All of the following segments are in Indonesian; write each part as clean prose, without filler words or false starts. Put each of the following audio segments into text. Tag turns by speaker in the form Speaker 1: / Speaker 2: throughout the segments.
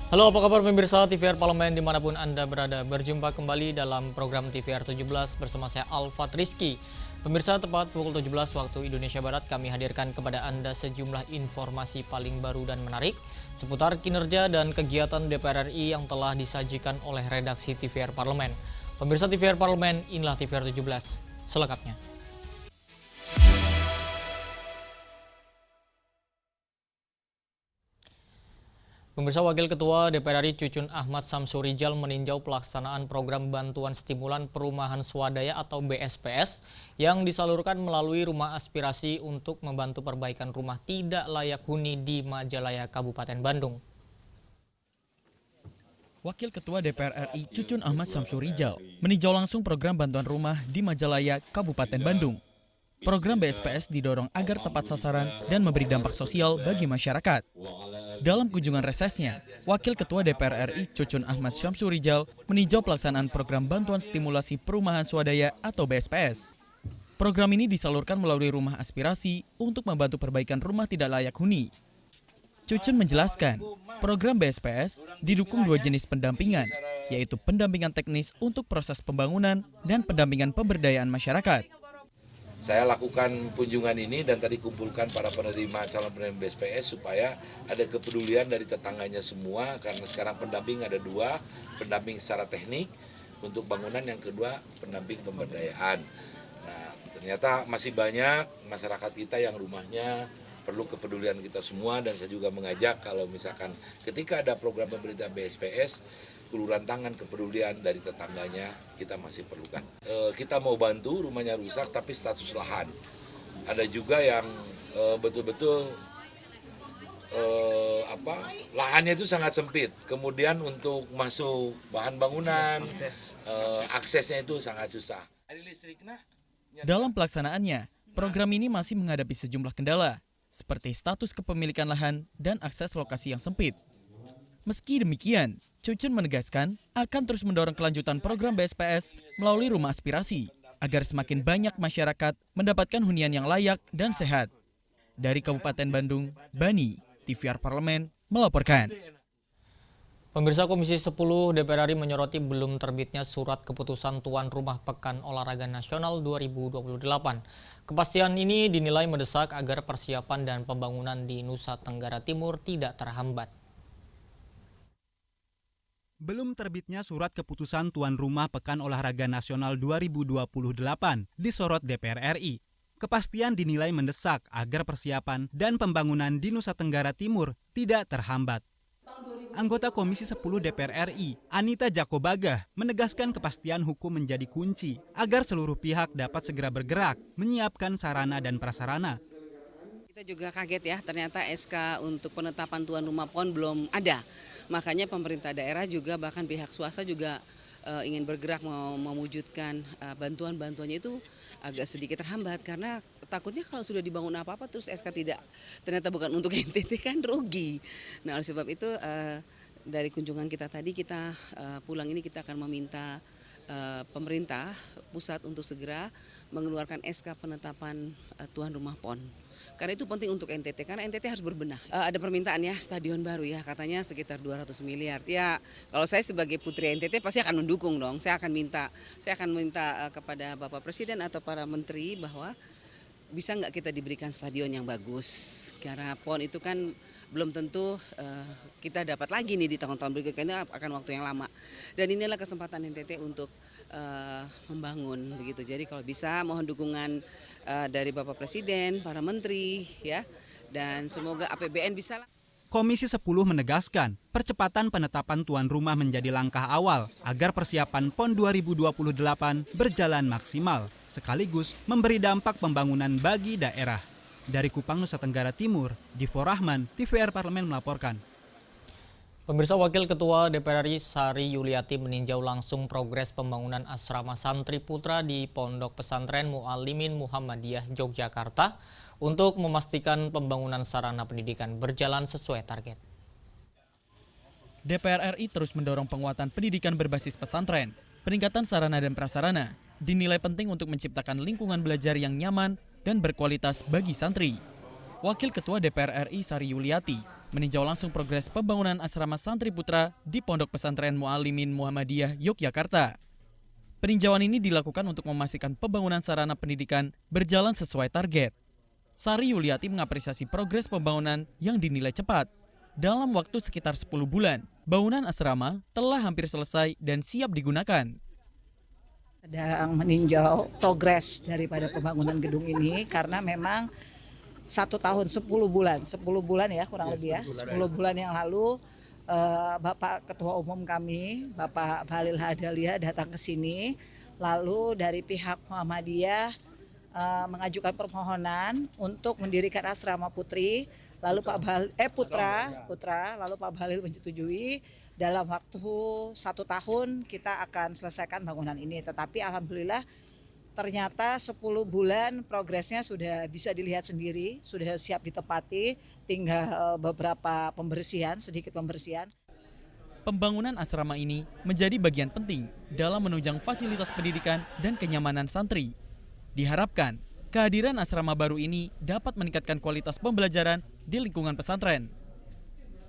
Speaker 1: Halo, apa kabar pemirsa TVR Parlemen dimanapun Anda berada. Berjumpa kembali dalam program TVR 17 bersama saya Alfat Rizky. Pemirsa, tepat pukul 17 waktu Indonesia Barat kami hadirkan kepada Anda sejumlah informasi paling baru dan menarik seputar kinerja dan kegiatan DPR RI yang telah disajikan oleh redaksi TVR Parlemen. Pemirsa TVR Parlemen, inilah TVR 17 selengkapnya. Pemirsa, Wakil Ketua DPR RI Cucun Ahmad Samsurijal meninjau pelaksanaan program bantuan stimulan perumahan swadaya atau BSPS yang disalurkan melalui rumah aspirasi untuk membantu perbaikan rumah tidak layak huni di Majalaya, Kabupaten Bandung.
Speaker 2: Wakil Ketua DPR RI Cucun Ahmad Samsurijal meninjau langsung program bantuan rumah di Majalaya, Kabupaten Bandung. Program BSPS didorong agar tepat sasaran dan memberi dampak sosial bagi masyarakat. Dalam kunjungan resesnya, Wakil Ketua DPR RI Cucun Ahmad Samsurijal meninjau pelaksanaan program bantuan stimulasi perumahan swadaya atau BSPS. Program ini disalurkan melalui rumah aspirasi untuk membantu perbaikan rumah tidak layak huni. Cucun menjelaskan, program BSPS didukung dua jenis pendampingan, yaitu pendampingan teknis untuk proses pembangunan dan pendampingan pemberdayaan masyarakat.
Speaker 3: Saya lakukan kunjungan ini dan tadi kumpulkan para penerima calon penerima BSPS supaya ada kepedulian dari tetangganya semua, karena sekarang pendamping ada dua, pendamping secara teknik untuk bangunan, yang kedua pendamping pemberdayaan. Nah, ternyata masih banyak masyarakat kita yang rumahnya perlu kepedulian kita semua, dan saya juga mengajak kalau misalkan ketika ada program pemerintah BSPS, uluran tangan kepedulian dari tetangganya kita masih perlukan. Kita mau bantu, rumahnya rusak tapi status lahan. Ada juga yang betul-betul lahannya itu sangat sempit. Kemudian untuk masuk bahan bangunan, aksesnya itu sangat susah.
Speaker 2: Dalam pelaksanaannya, program ini masih menghadapi sejumlah kendala, seperti status kepemilikan lahan dan akses lokasi yang sempit. Meski demikian, Cucun menegaskan akan terus mendorong kelanjutan program BSPS melalui rumah aspirasi agar semakin banyak masyarakat mendapatkan hunian yang layak dan sehat. Dari Kabupaten Bandung, Bani, TVR Parlemen melaporkan.
Speaker 1: Pemirsa, Komisi 10 DPR RI menyoroti belum terbitnya surat keputusan Tuan Rumah Pekan Olahraga Nasional 2028. Kepastian ini dinilai mendesak agar persiapan dan pembangunan di Nusa Tenggara Timur tidak terhambat.
Speaker 4: Belum terbitnya surat keputusan Tuan Rumah Pekan Olahraga Nasional 2028 disorot DPR RI. Kepastian dinilai mendesak agar persiapan dan pembangunan di Nusa Tenggara Timur tidak terhambat. Anggota Komisi 10 DPR RI, Anita Jakobaga, menegaskan kepastian hukum menjadi kunci agar seluruh pihak dapat segera bergerak, menyiapkan sarana dan prasarana.
Speaker 5: Kita juga kaget ya, ternyata SK untuk penetapan tuan rumah PON belum ada. Makanya pemerintah daerah juga, bahkan pihak swasta juga ingin bergerak mewujudkan bantuan-bantuannya itu agak sedikit terhambat. Karena takutnya kalau sudah dibangun apa-apa terus SK tidak, ternyata bukan untuk NTT, kan rugi. Nah, oleh sebab itu dari kunjungan kita tadi, kita pulang ini kita akan meminta pemerintah pusat untuk segera mengeluarkan SK penetapan tuan rumah PON. Karena itu penting untuk NTT, karena NTT harus berbenah. Ada permintaan ya, stadion baru ya, katanya sekitar 200 miliar. Ya, kalau saya sebagai putri NTT pasti akan mendukung dong. Saya akan minta kepada Bapak Presiden atau para menteri bahwa bisa nggak kita diberikan stadion yang bagus. Karena PON itu kan belum tentu kita dapat lagi nih di tahun-tahun berikutnya, akan waktu yang lama. Dan inilah kesempatan NTT untuk membangun begitu. Jadi kalau bisa mohon dukungan dari Bapak Presiden, para menteri ya, dan semoga APBN bisa.
Speaker 4: Komisi 10 menegaskan percepatan penetapan tuan rumah menjadi langkah awal agar persiapan PON 2028 berjalan maksimal, sekaligus memberi dampak pembangunan bagi daerah. Dari Kupang, Nusa Tenggara Timur, Divo Rahman, TVR Parlemen melaporkan.
Speaker 1: Pemirsa, Wakil Ketua DPR RI Sari Yuliati meninjau langsung progres pembangunan asrama santri putra di Pondok Pesantren Mu'allimin Muhammadiyah Yogyakarta untuk memastikan pembangunan sarana pendidikan berjalan sesuai target.
Speaker 2: DPR RI terus mendorong penguatan pendidikan berbasis pesantren. Peningkatan sarana dan prasarana dinilai penting untuk menciptakan lingkungan belajar yang nyaman dan berkualitas bagi santri. Wakil Ketua DPR RI Sari Yuliati meninjau langsung progres pembangunan asrama santri putra di Pondok Pesantren Mu'alimin Muhammadiyah, Yogyakarta. Peninjauan ini dilakukan untuk memastikan pembangunan sarana pendidikan berjalan sesuai target. Sari Yuliati mengapresiasi progres pembangunan yang dinilai cepat. Dalam waktu sekitar 10 bulan, bangunan asrama telah hampir selesai dan siap digunakan.
Speaker 6: Sedang meninjau progres daripada pembangunan gedung ini karena memang 1 tahun 10 bulan ya kurang lebih ya, 10 bulan yang lalu Bapak Ketua Umum kami, Bapak Bahlil Lahadalia datang ke sini, lalu dari pihak Muhammadiyah mengajukan permohonan untuk mendirikan asrama putri, lalu lalu Pak Bahlil menyetujui. Dalam waktu 1 tahun kita akan selesaikan bangunan ini, tetapi alhamdulillah ternyata 10 bulan progresnya sudah bisa dilihat sendiri, sudah siap ditempati, tinggal beberapa sedikit pembersihan.
Speaker 2: Pembangunan asrama ini menjadi bagian penting dalam menunjang fasilitas pendidikan dan kenyamanan santri. Diharapkan kehadiran asrama baru ini dapat meningkatkan kualitas pembelajaran di lingkungan pesantren.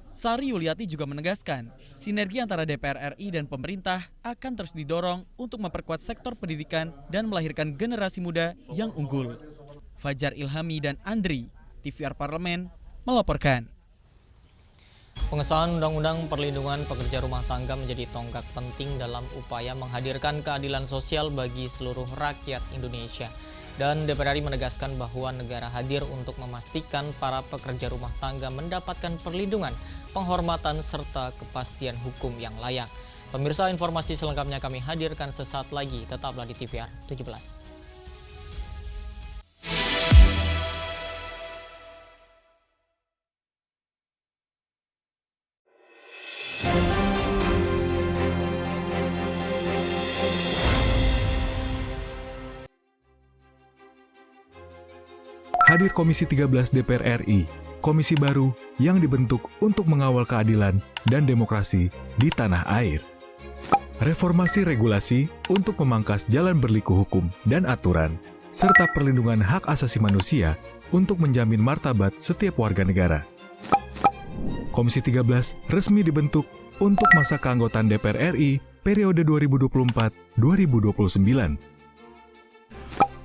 Speaker 2: Sari Yuliati juga menegaskan, sinergi antara DPR RI dan pemerintah akan terus didorong untuk memperkuat sektor pendidikan dan melahirkan generasi muda yang unggul. Fajar Ilhami dan Andri, TVR Parlemen, melaporkan.
Speaker 1: Pengesahan Undang-Undang Perlindungan Pekerja Rumah Tangga menjadi tonggak penting dalam upaya menghadirkan keadilan sosial bagi seluruh rakyat Indonesia. Dan DPR RI menegaskan bahwa negara hadir untuk memastikan para pekerja rumah tangga mendapatkan perlindungan, penghormatan, serta kepastian hukum yang layak. Pemirsa, informasi selengkapnya kami hadirkan sesaat lagi. Tetaplah di TVR 17.
Speaker 7: Hadir Komisi 13 DPR RI, komisi baru yang dibentuk untuk mengawal keadilan dan demokrasi di tanah air. Reformasi regulasi untuk memangkas jalan berliku hukum dan aturan, serta perlindungan hak asasi manusia untuk menjamin martabat setiap warga negara. Komisi 13 resmi dibentuk untuk masa keanggotaan DPR RI periode 2024-2029.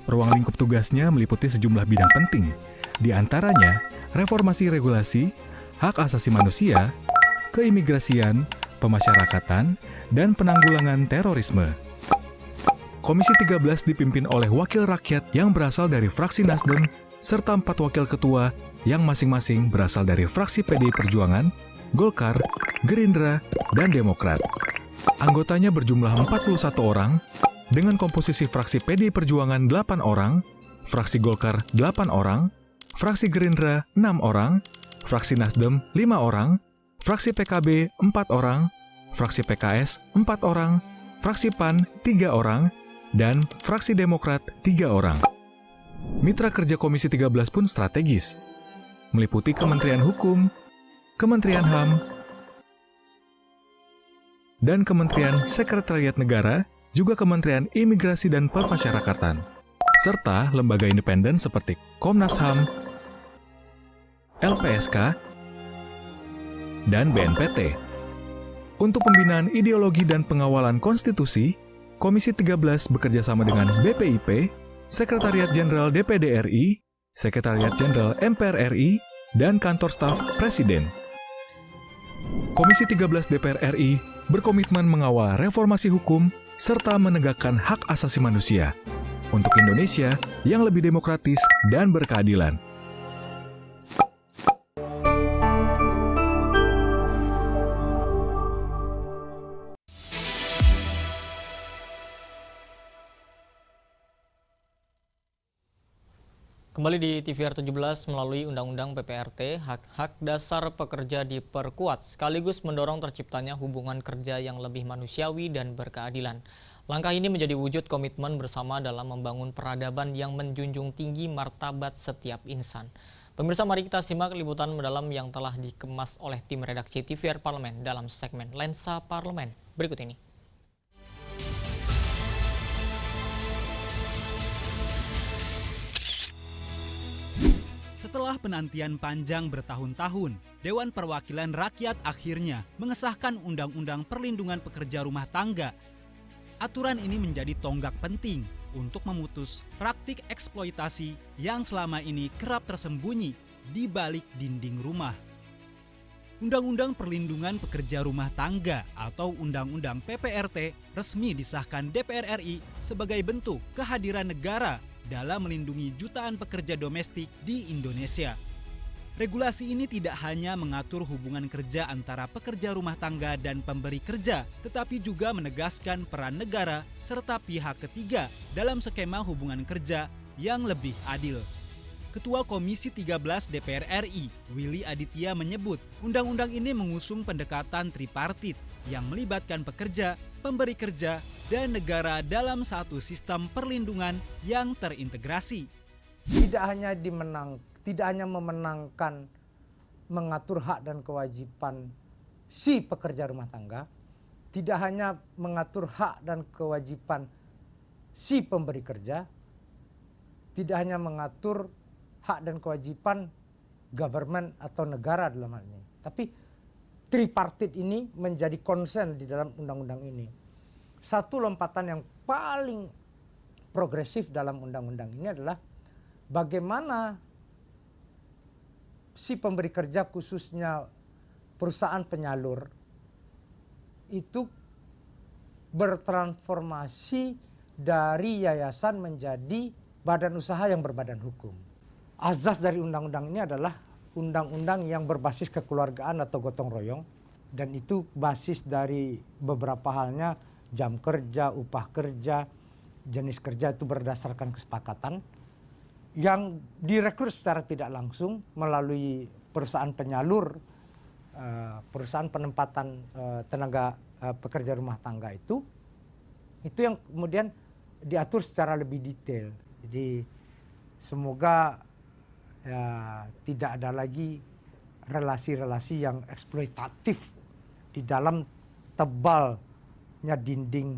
Speaker 7: Ruang lingkup tugasnya meliputi sejumlah bidang penting, di antaranya reformasi regulasi, hak asasi manusia, keimigrasian, pemasyarakatan, dan penanggulangan terorisme. Komisi 13 dipimpin oleh wakil rakyat yang berasal dari fraksi Nasdem, serta 4 wakil ketua yang masing-masing berasal dari fraksi PDI Perjuangan, Golkar, Gerindra, dan Demokrat. Anggotanya berjumlah 41 orang, dengan komposisi fraksi PDI Perjuangan 8 orang, fraksi Golkar 8 orang, fraksi Gerindra 6 orang, fraksi Nasdem 5 orang, fraksi PKB 4 orang, fraksi PKS 4 orang, fraksi PAN 3 orang, dan fraksi Demokrat 3 orang. Mitra kerja Komisi 13 pun strategis, meliputi Kementerian Hukum, Kementerian HAM, dan Kementerian Sekretariat Negara, juga Kementerian Imigrasi dan Pemasyarakatan, serta lembaga independen seperti Komnas HAM, LPSK, dan BNPT. Untuk pembinaan ideologi dan pengawalan konstitusi, Komisi 13 bekerjasama dengan BPIP, Sekretariat Jenderal DPD RI, Sekretariat Jenderal MPR RI, dan Kantor Staf Presiden. Komisi 13 DPR RI berkomitmen mengawal reformasi hukum serta menegakkan hak asasi manusia untuk Indonesia yang lebih demokratis dan berkeadilan.
Speaker 1: Kembali di TVR 17, melalui Undang-Undang PPRT, hak-hak dasar pekerja diperkuat sekaligus mendorong terciptanya hubungan kerja yang lebih manusiawi dan berkeadilan. Langkah ini menjadi wujud komitmen bersama dalam membangun peradaban yang menjunjung tinggi martabat setiap insan. Pemirsa, mari kita simak liputan mendalam yang telah dikemas oleh tim redaksi TVR Parlemen dalam segmen Lensa Parlemen berikut ini.
Speaker 4: Setelah penantian panjang bertahun-tahun, Dewan Perwakilan Rakyat akhirnya mengesahkan Undang-Undang Perlindungan Pekerja Rumah Tangga. Aturan ini menjadi tonggak penting untuk memutus praktik eksploitasi yang selama ini kerap tersembunyi di balik dinding rumah. Undang-Undang Perlindungan Pekerja Rumah Tangga atau Undang-Undang PPRT resmi disahkan DPR RI sebagai bentuk kehadiran negara dalam melindungi jutaan pekerja domestik di Indonesia. Regulasi ini tidak hanya mengatur hubungan kerja antara pekerja rumah tangga dan pemberi kerja, tetapi juga menegaskan peran negara serta pihak ketiga dalam skema hubungan kerja yang lebih adil. Ketua Komisi 13 DPR RI, Willy Aditya menyebut, undang-undang ini mengusung pendekatan tripartit yang melibatkan pekerja, pemberi kerja, dan negara dalam satu sistem perlindungan yang terintegrasi.
Speaker 8: Tidak hanya memenangkan mengatur hak dan kewajiban si pekerja rumah tangga, tidak hanya mengatur hak dan kewajiban si pemberi kerja, tidak hanya mengatur hak dan kewajiban government atau negara dalam hal ini, tapi tripartit ini menjadi konsen di dalam undang-undang ini. Satu lompatan yang paling progresif dalam undang-undang ini adalah bagaimana si pemberi kerja, khususnya perusahaan penyalur, itu bertransformasi dari yayasan menjadi badan usaha yang berbadan hukum. Azas dari undang-undang ini adalah undang-undang yang berbasis kekeluargaan atau gotong royong, dan itu basis dari beberapa halnya, jam kerja, upah kerja, jenis kerja itu berdasarkan kesepakatan yang direkrut secara tidak langsung melalui perusahaan penyalur, perusahaan penempatan tenaga pekerja rumah tangga itu yang kemudian diatur secara lebih detail. Jadi semoga tidak ada lagi relasi-relasi yang eksploitatif di dalam tebalnya dinding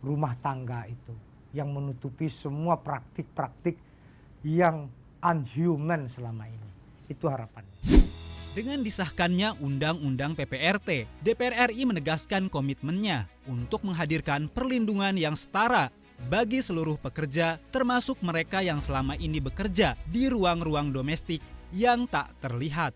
Speaker 8: rumah tangga itu, yang menutupi semua praktik-praktik yang unhuman selama ini. Itu harapannya.
Speaker 4: Dengan disahkannya Undang-Undang PPRT, DPR RI menegaskan komitmennya untuk menghadirkan perlindungan yang setara bagi seluruh pekerja, termasuk mereka yang selama ini bekerja di ruang-ruang domestik yang tak terlihat.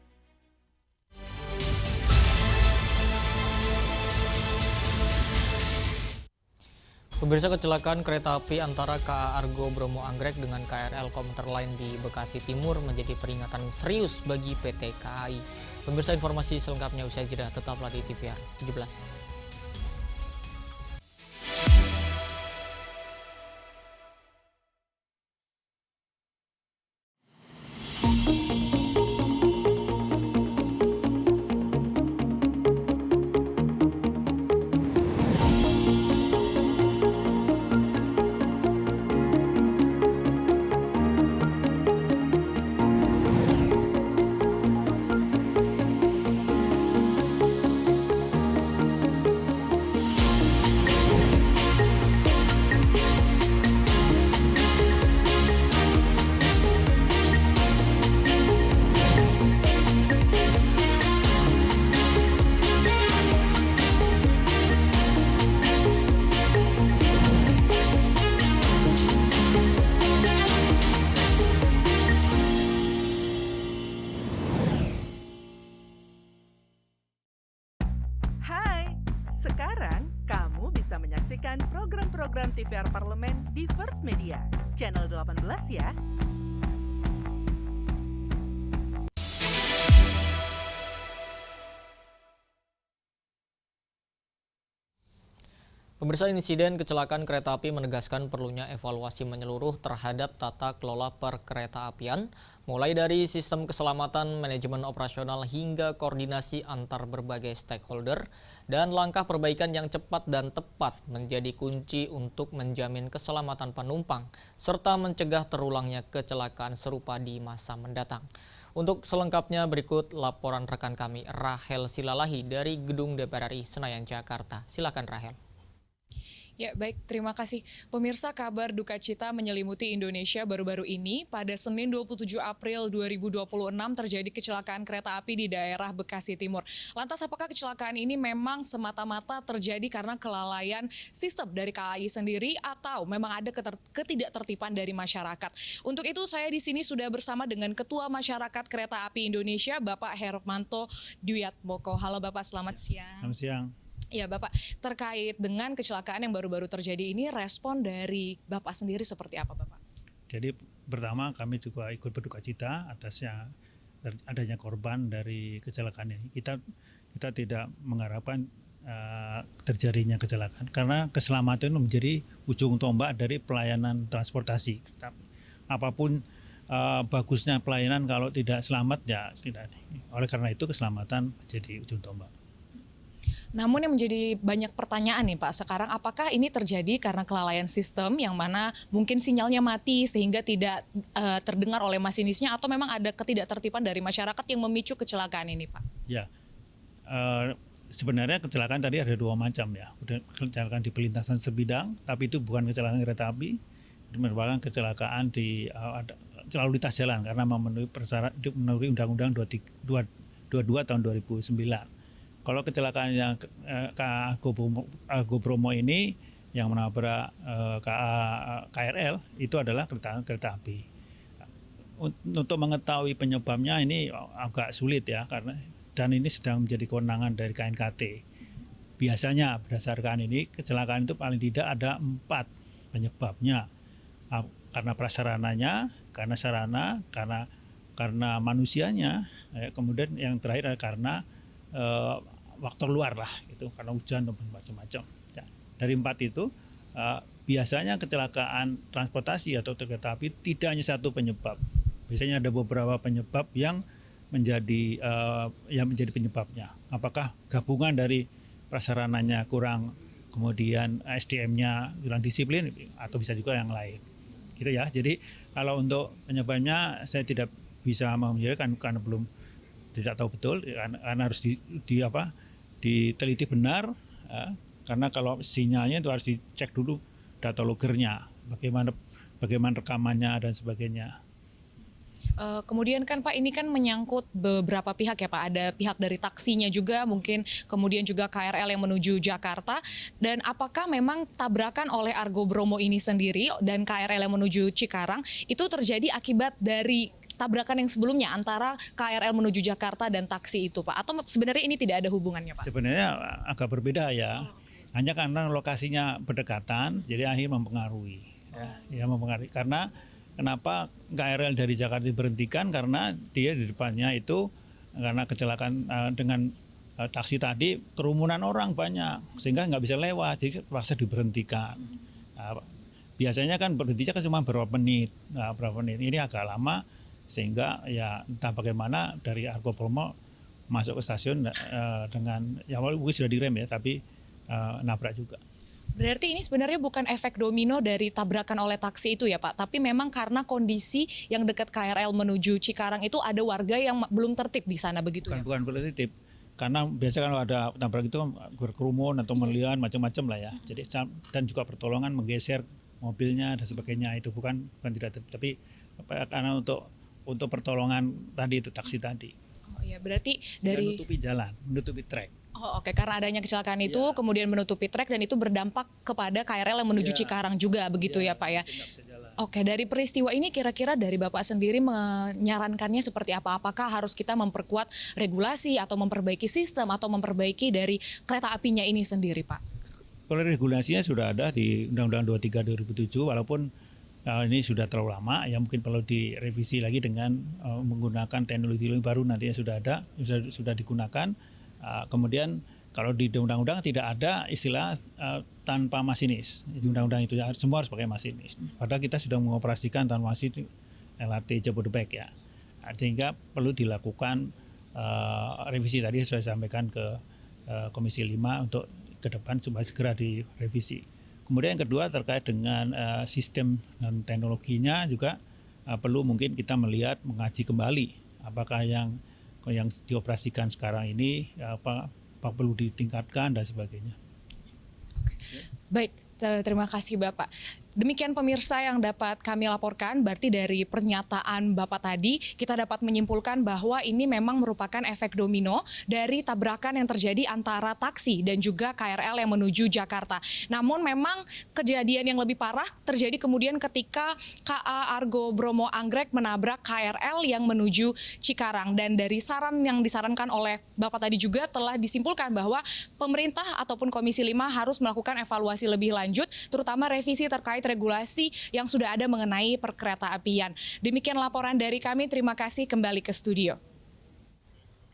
Speaker 1: Pemirsa, kecelakaan kereta api antara KA Argo Bromo Anggrek dengan KRL Komuter Line di Bekasi Timur menjadi peringatan serius bagi PT KAI. Pemirsa, informasi selengkapnya usai jeda, tetaplah di TVR 17.
Speaker 9: Menyaksikan program-program TVR Parlemen di First Media, channel 18 ya.
Speaker 1: Pemirsa, insiden kecelakaan kereta api menegaskan perlunya evaluasi menyeluruh terhadap tata kelola perkeretaapian, mulai dari sistem keselamatan, manajemen operasional hingga koordinasi antar berbagai stakeholder, dan langkah perbaikan yang cepat dan tepat menjadi kunci untuk menjamin keselamatan penumpang, serta mencegah terulangnya kecelakaan serupa di masa mendatang. Untuk selengkapnya berikut laporan rekan kami Rahel Silalahi dari Gedung DPR RI Senayan, Jakarta. Silakan Rahel.
Speaker 10: Ya, baik, terima kasih. Pemirsa, kabar duka cita menyelimuti Indonesia baru-baru ini. Pada Senin 27 April 2026 terjadi kecelakaan kereta api di daerah Bekasi Timur. Lantas apakah kecelakaan ini memang semata-mata terjadi karena kelalaian sistem dari KAI sendiri atau memang ada ketidaktertiban dari masyarakat? Untuk itu saya di sini sudah bersama dengan Ketua Masyarakat Kereta Api Indonesia, Bapak Hermanto Dwiatmoko. Halo Bapak, selamat siang.
Speaker 11: Selamat siang.
Speaker 10: Ya Bapak, terkait dengan kecelakaan yang baru-baru terjadi ini, respon dari Bapak sendiri seperti apa Bapak?
Speaker 11: Jadi pertama kami juga ikut berduka cita atasnya adanya korban dari kecelakaan ini. Kita tidak mengharapkan terjadinya kecelakaan karena keselamatan menjadi ujung tombak dari pelayanan transportasi. Apapun bagusnya pelayanan, kalau tidak selamat ya tidak. Oleh karena itu keselamatan menjadi ujung tombak.
Speaker 10: Namun yang menjadi banyak pertanyaan nih Pak, sekarang apakah ini terjadi karena kelalaian sistem yang mana mungkin sinyalnya mati sehingga tidak terdengar oleh masinisnya, atau memang ada ketidaktertiban dari masyarakat yang memicu kecelakaan ini Pak?
Speaker 11: Ya, sebenarnya kecelakaan tadi ada dua macam ya. Kecelakaan di perlintasan sebidang, tapi itu bukan kecelakaan kereta api, itu merupakan kecelakaan di lalu lintas jalan karena memenuhi Undang-Undang 22 tahun 2009. Kalau kecelakaan yang Argo Bromo ini yang menabrak KRL itu adalah kereta api. Untuk mengetahui penyebabnya ini agak sulit ya, karena dan ini sedang menjadi kewenangan dari KNKT. Biasanya berdasarkan ini kecelakaan itu paling tidak ada 4 penyebabnya, karena prasarananya, karena sarana, karena manusianya, kemudian yang terakhir adalah karena faktor luar lah, itu karena hujan dan macam-macam. Ya, dari 4 itu biasanya kecelakaan transportasi atau kereta api tidak hanya satu penyebab. Biasanya ada beberapa penyebab yang menjadi penyebabnya. Apakah gabungan dari prasarananya kurang, kemudian SDM-nya kurang disiplin, atau bisa juga yang lain. Gitu ya. Jadi kalau untuk penyebabnya saya tidak bisa menjelaskan karena belum tidak tahu betul, karena harus diteliti benar, karena kalau sinyalnya itu harus dicek dulu data logernya, bagaimana rekamannya dan sebagainya.
Speaker 10: Kemudian kan Pak, ini kan menyangkut beberapa pihak ya Pak, ada pihak dari taksinya juga mungkin, kemudian juga KRL yang menuju Jakarta, dan apakah memang tabrakan oleh Argo Bromo ini sendiri dan KRL yang menuju Cikarang itu terjadi akibat dari tabrakan yang sebelumnya antara KRL menuju Jakarta dan taksi itu Pak? Atau sebenarnya ini tidak ada hubungannya Pak?
Speaker 11: Sebenarnya agak berbeda ya. Hanya karena lokasinya berdekatan, jadi akhirnya mempengaruhi. Ya, mempengaruhi. Karena kenapa KRL dari Jakarta diberhentikan? Karena dia di depannya itu, karena kecelakaan dengan taksi tadi, kerumunan orang banyak. Sehingga nggak bisa lewat, jadi terpaksa diberhentikan. Biasanya kan berhentinya kan cuma berapa menit. Ini agak lama. Sehingga ya entah bagaimana dari Argo Bromo masuk ke stasiun dengan ya mungkin sudah direm ya, tapi nabrak juga.
Speaker 10: Berarti ini sebenarnya bukan efek domino dari tabrakan oleh taksi itu ya Pak, tapi memang karena kondisi yang dekat KRL menuju Cikarang itu ada warga yang belum tertib di sana, begitu ya?
Speaker 11: Bukan belum tertib, karena biasa kalau ada tabrak itu berkerumun atau melihat macam-macam lah ya. Jadi dan juga pertolongan menggeser mobilnya dan sebagainya, itu bukan tidak tertib, tapi karena untuk pertolongan tadi itu taksi tadi.
Speaker 10: Oh ya, berarti dari
Speaker 11: menutupi jalan, menutupi trek.
Speaker 10: Oh oke, karena adanya kecelakaan itu kemudian menutupi trek dan itu berdampak kepada KRL yang menuju Cikarang juga, begitu ya Pak ya. Oke, dari peristiwa ini kira-kira dari Bapak sendiri menyarankannya seperti apa? Apakah harus kita memperkuat regulasi atau memperbaiki sistem atau memperbaiki dari kereta apinya ini sendiri Pak?
Speaker 11: Kalau regulasinya sudah ada di Undang-Undang 23 2007, walaupun ini sudah terlalu lama, ya mungkin perlu direvisi lagi dengan menggunakan teknologi baru, nantinya sudah ada, sudah digunakan. Kemudian kalau di undang-undang tidak ada istilah tanpa masinis. Di undang-undang itu semua harus pakai masinis. Padahal kita sudah mengoperasikan tanpa masinis LRT Jabodebek ya. Sehingga perlu dilakukan revisi, tadi sudah disampaikan ke Komisi 5 untuk ke depan supaya segera direvisi. Kemudian yang kedua terkait dengan sistem dan teknologinya juga perlu mungkin kita melihat, mengkaji kembali apakah yang dioperasikan sekarang ini apa perlu ditingkatkan dan sebagainya.
Speaker 10: Baik, Terima kasih Bapak. Demikian pemirsa yang dapat kami laporkan, berarti dari pernyataan Bapak tadi kita dapat menyimpulkan bahwa ini memang merupakan efek domino dari tabrakan yang terjadi antara taksi dan juga KRL yang menuju Jakarta. Namun memang kejadian yang lebih parah terjadi kemudian ketika KA Argo Bromo Anggrek menabrak KRL yang menuju Cikarang. Dan dari saran yang disarankan oleh Bapak tadi juga telah disimpulkan bahwa pemerintah ataupun Komisi 5 harus melakukan evaluasi lebih lanjut, terutama revisi terkait regulasi yang sudah ada mengenai perkereta-apian. Demikian laporan dari kami, terima kasih, kembali ke studio.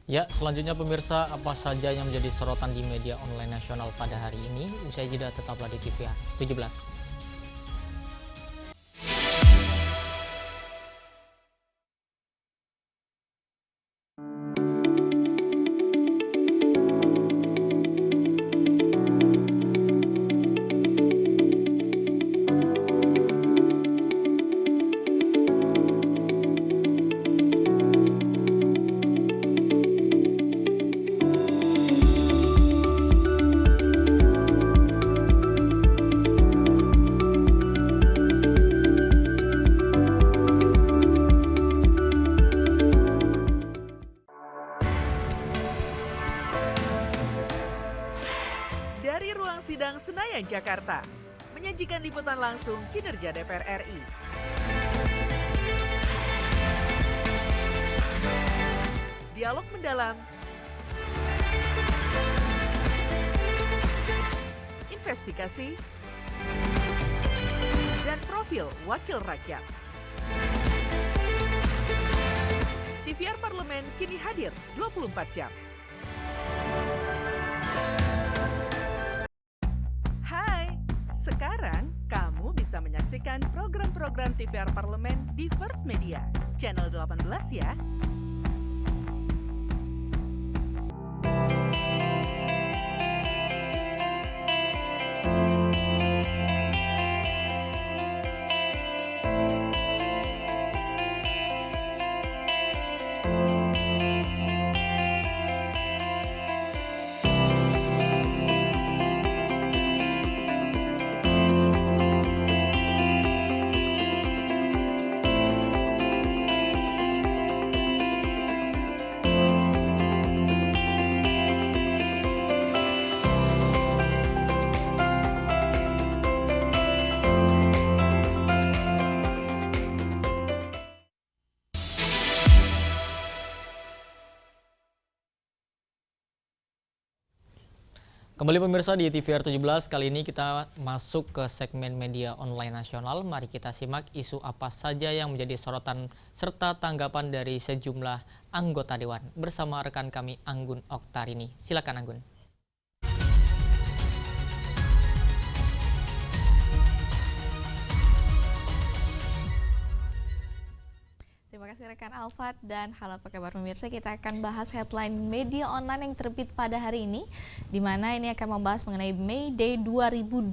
Speaker 1: Ya, selanjutnya pemirsa, apa saja yang menjadi sorotan di media online nasional pada hari ini? Usai jeda tetaplah di TVR 17.
Speaker 9: Dari ruang sidang Senayan, Jakarta, menyajikan liputan langsung kinerja DPR RI. Dialog mendalam, investigasi, dan profil wakil rakyat. TVR Parlemen kini hadir 24 jam. Sekarang, kamu bisa menyaksikan program-program TVR Parlemen di First Media, channel 18 ya.
Speaker 1: Kembali pemirsa di TVR 17, kali ini kita masuk ke segmen media online nasional. Mari kita simak isu apa saja yang menjadi sorotan serta tanggapan dari sejumlah anggota Dewan bersama rekan kami Anggun Oktarini. Silakan Anggun.
Speaker 12: Terima kasih rekan Alfat dan halo apa kabar pemirsa, kita akan bahas headline media online yang terbit pada hari ini, di mana ini akan membahas mengenai May Day 2026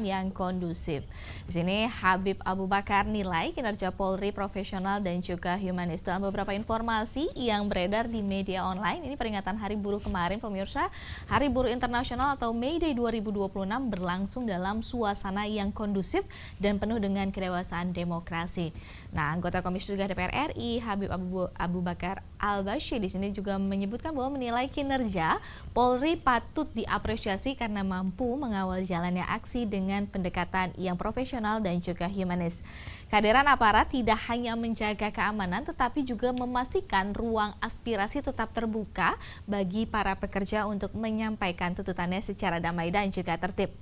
Speaker 12: yang kondusif. Di sini Habib Abu Bakar nilai kinerja Polri profesional dan juga humanis. Dalam beberapa informasi yang beredar di media online, ini peringatan Hari Buruh kemarin pemirsa, Hari Buruh Internasional atau May Day 2026 berlangsung dalam suasana yang kondusif dan penuh dengan kedewasaan demokrasi. Nah, anggota Komisi 3 DPR RI Habib Abu Bakar Al-Bashir di sini juga menyebutkan bahwa menilai kinerja Polri patut diapresiasi karena mampu mengawal jalannya aksi dengan pendekatan yang profesional dan juga humanis. Kehadiran aparat tidak hanya menjaga keamanan tetapi juga memastikan ruang aspirasi tetap terbuka bagi para pekerja untuk menyampaikan tuntutannya secara damai dan juga tertib.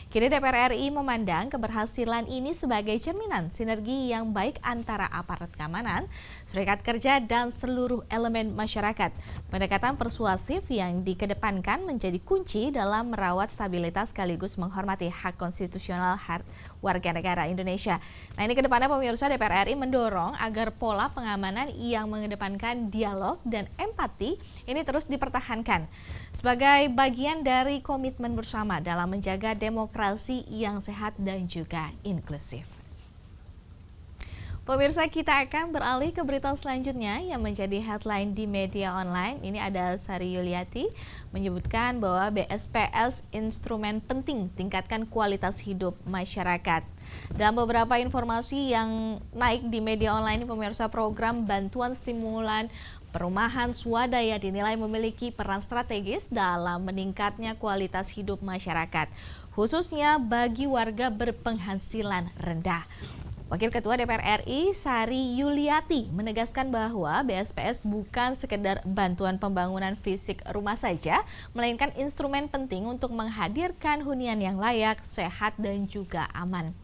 Speaker 12: Kini DPR RI memandang keberhasilan ini sebagai cerminan sinergi yang baik antara aparat keamanan, serikat kerja, dan seluruh elemen masyarakat. Pendekatan persuasif yang dikedepankan menjadi kunci dalam merawat stabilitas sekaligus menghormati hak konstitusional warga negara Indonesia. Nah, ini kedepannya pemirsa, DPR RI mendorong agar pola pengamanan yang mengedepankan dialog dan empati ini terus dipertahankan sebagai bagian dari komitmen bersama dalam menjaga demokrasi yang sehat dan juga inklusif. Pemirsa, kita akan beralih ke berita selanjutnya yang menjadi headline di media online. Ini ada Sari Yuliati menyebutkan bahwa BSPS instrumen penting tingkatkan kualitas hidup masyarakat. Dalam beberapa informasi yang naik di media online, pemirsa, program bantuan stimulan perumahan swadaya dinilai memiliki peran strategis dalam meningkatnya kualitas hidup masyarakat, khususnya bagi warga berpenghasilan rendah. Wakil Ketua DPR RI Sari Yuliati menegaskan bahwa BSPS bukan sekedar bantuan pembangunan fisik rumah saja, melainkan instrumen penting untuk menghadirkan hunian yang layak, sehat, dan juga aman.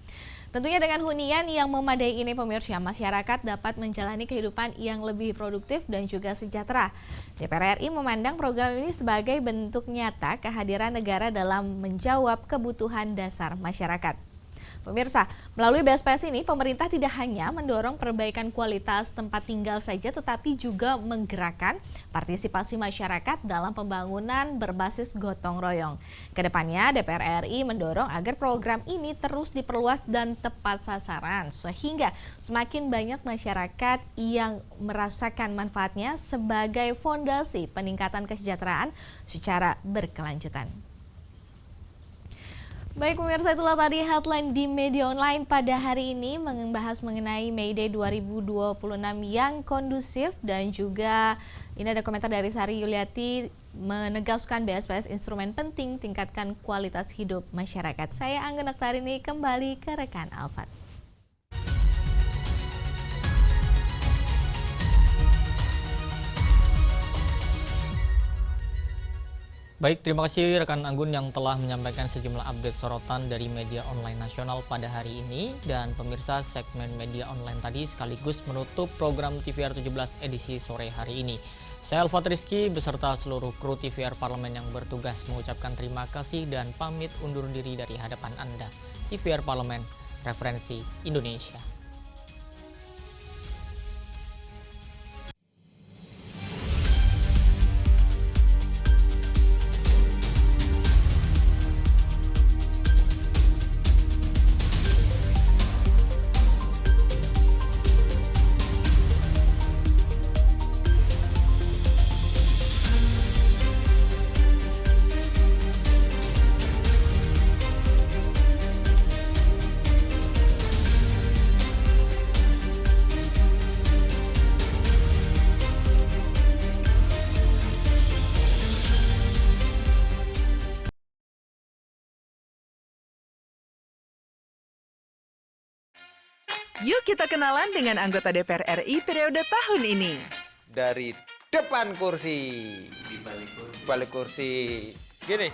Speaker 12: Tentunya dengan hunian yang memadai ini, pemirsa, masyarakat dapat menjalani kehidupan yang lebih produktif dan juga sejahtera. DPR RI memandang program ini sebagai bentuk nyata kehadiran negara dalam menjawab kebutuhan dasar masyarakat. Pemirsa, melalui BSPS ini, pemerintah tidak hanya mendorong perbaikan kualitas tempat tinggal saja, tetapi juga menggerakkan partisipasi masyarakat dalam pembangunan berbasis gotong royong. Kedepannya, DPR RI mendorong agar program ini terus diperluas dan tepat sasaran, sehingga semakin banyak masyarakat yang merasakan manfaatnya sebagai fondasi peningkatan kesejahteraan secara berkelanjutan. Baik pemirsa, itulah tadi headline di media online pada hari ini membahas mengenai May Day 2026 yang kondusif, dan juga ini ada komentar dari Sari Yuliati menegaskan BSPS instrumen penting tingkatkan kualitas hidup masyarakat. Saya Anggun Oktarini, kembali ke rekan Alfat.
Speaker 1: Baik, terima kasih rekan Anggun yang telah menyampaikan sejumlah update sorotan dari media online nasional pada hari ini. Dan pemirsa, segmen media online tadi sekaligus menutup program TVR 17 edisi sore hari ini. Saya Alfat Rizky beserta seluruh kru TVR Parlemen yang bertugas mengucapkan terima kasih dan pamit undur diri dari hadapan Anda. TVR Parlemen, referensi Indonesia.
Speaker 9: Yuk kita kenalan dengan anggota DPR RI periode tahun ini.
Speaker 13: Dari depan kursi. Di balik kursi. Gini,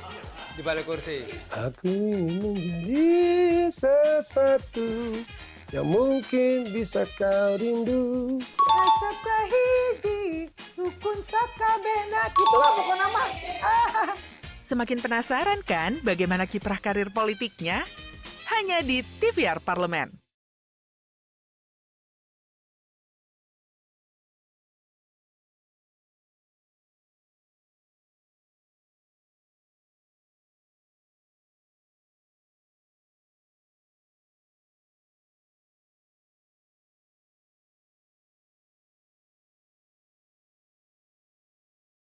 Speaker 13: di balik kursi.
Speaker 14: Aku ingin menjadi sesuatu yang mungkin bisa kau rindu. Rukun sakabena. Itulah pokok nama.
Speaker 9: Semakin penasaran kan bagaimana kiprah karir politiknya? Hanya di TVR Parlemen.